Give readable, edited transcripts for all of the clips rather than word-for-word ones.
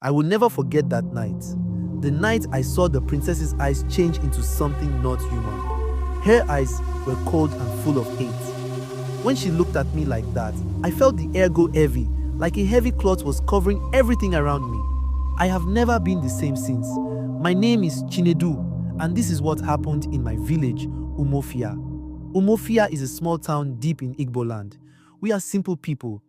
I will never forget that night. The night I saw the princess's eyes change into something not human. Her eyes were cold and full of hate. When she looked at me like that, I felt the air go heavy, like a heavy cloth was covering everything around me. I have never been the same since. My name is Chinedu, and this is what happened in my village, Umuofia. Umuofia is a small town deep in Igbo land. We are simple people,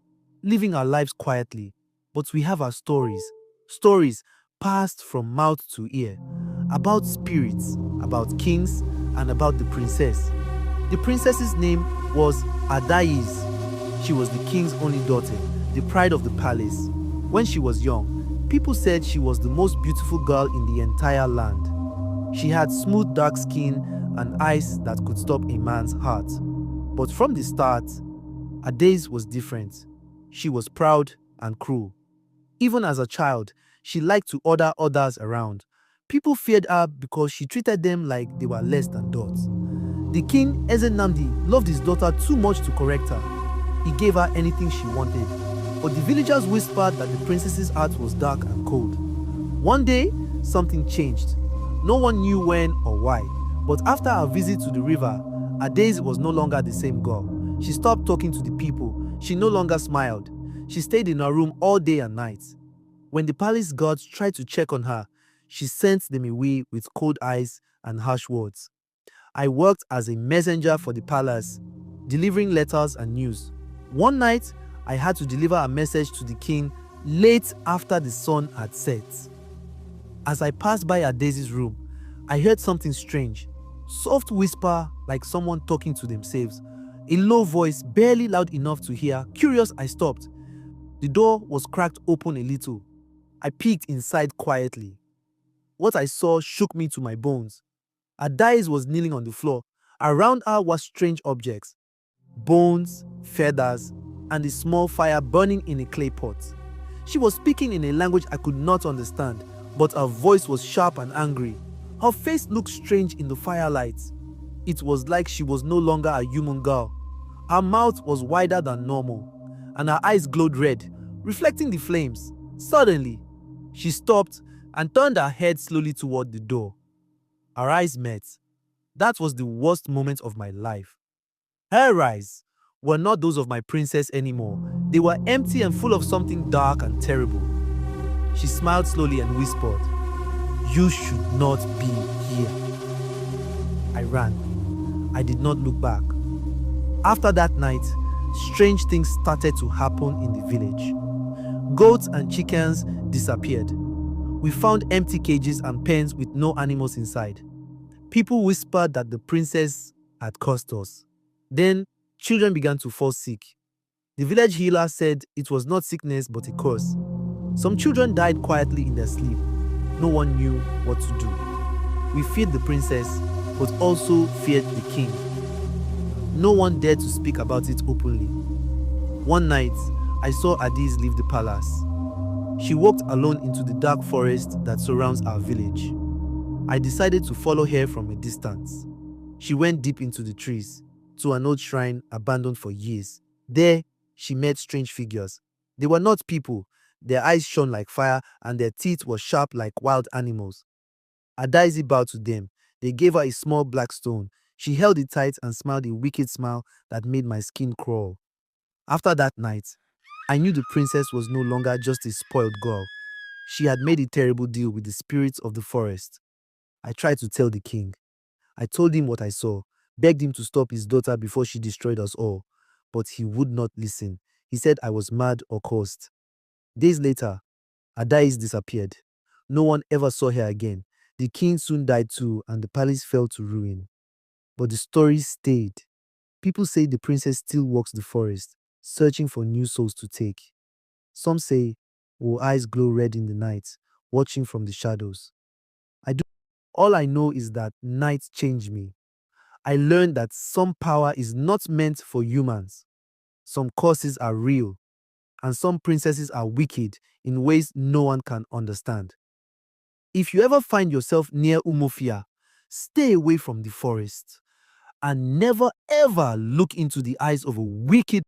living our lives quietly, but we have our stories. Stories passed from mouth to ear, about spirits, about kings, and about the princess. The princess's name was Adaeze. She was the king's only daughter, the pride of the palace. When she was young, people said she was the most beautiful girl in the entire land. She had smooth dark skin and eyes that could stop a man's heart. But from the start, Adaeze was different. She was proud and cruel. Even as a child, she liked to order others around. People feared her because she treated them like they were less than dots. The king, Eze Nnamdi, loved his daughter too much to correct her. He gave her anything she wanted. But the villagers whispered that the princess's heart was dark and cold. One day, something changed. No one knew when or why. But after our visit to the river, Adaeze was no longer the same girl. She stopped talking to the people. She no longer smiled. She stayed in her room all day and night. When the palace guards tried to check on her, she sent them away with cold eyes and harsh words. I worked as a messenger for the palace, delivering letters and news. One night, I had to deliver a message to the king late after the sun had set. As I passed by Adaeze's room, I heard something strange. Soft whisper like someone talking to themselves. A low voice, barely loud enough to hear. Curious, I stopped. The door was cracked open a little. I peeked inside quietly. What I saw shook me to my bones. Adaeze was kneeling on the floor. Around her were strange objects. Bones, feathers, and a small fire burning in a clay pot. She was speaking in a language I could not understand, but her voice was sharp and angry. Her face looked strange in the firelight. It was like she was no longer a human girl. Her mouth was wider than normal, and her eyes glowed red, reflecting the flames. Suddenly, she stopped and turned her head slowly toward the door. Our eyes met. That was the worst moment of my life. Her eyes were not those of my princess anymore. They were empty and full of something dark and terrible. She smiled slowly and whispered, "You should not be here." I ran. I did not look back. After that night, strange things started to happen in the village. Goats and chickens disappeared. We found empty cages and pens with no animals inside. People whispered that the princess had cursed us. Then, children began to fall sick. The village healer said it was not sickness but a curse. Some children died quietly in their sleep. No one knew what to do. We feared the princess, but also feared the king. No one dared to speak about it openly. One night, I saw Adaeze leave the palace. She walked alone into the dark forest that surrounds our village. I decided to follow her from a distance. She went deep into the trees, to an old shrine abandoned for years. There, she met strange figures. They were not people. Their eyes shone like fire and their teeth were sharp like wild animals. Adaeze bowed to them. They gave her a small black stone. She held it tight and smiled a wicked smile that made my skin crawl. After that night, I knew the princess was no longer just a spoiled girl. She had made a terrible deal with the spirits of the forest. I tried to tell the king. I told him what I saw, begged him to stop his daughter before she destroyed us all. But he would not listen. He said I was mad or cursed. Days later, Adaeze disappeared. No one ever saw her again. The king soon died too, and the palace fell to ruin. But the story stayed. People say the princess still walks the forest, searching for new souls to take. Some say her eyes glow red in the night, watching from the shadows. All I know is that night changed me. I learned that some power is not meant for humans. Some curses are real, and some princesses are wicked in ways no one can understand. If you ever find yourself near Umuofia, stay away from the forest and never ever look into the eyes of a wicked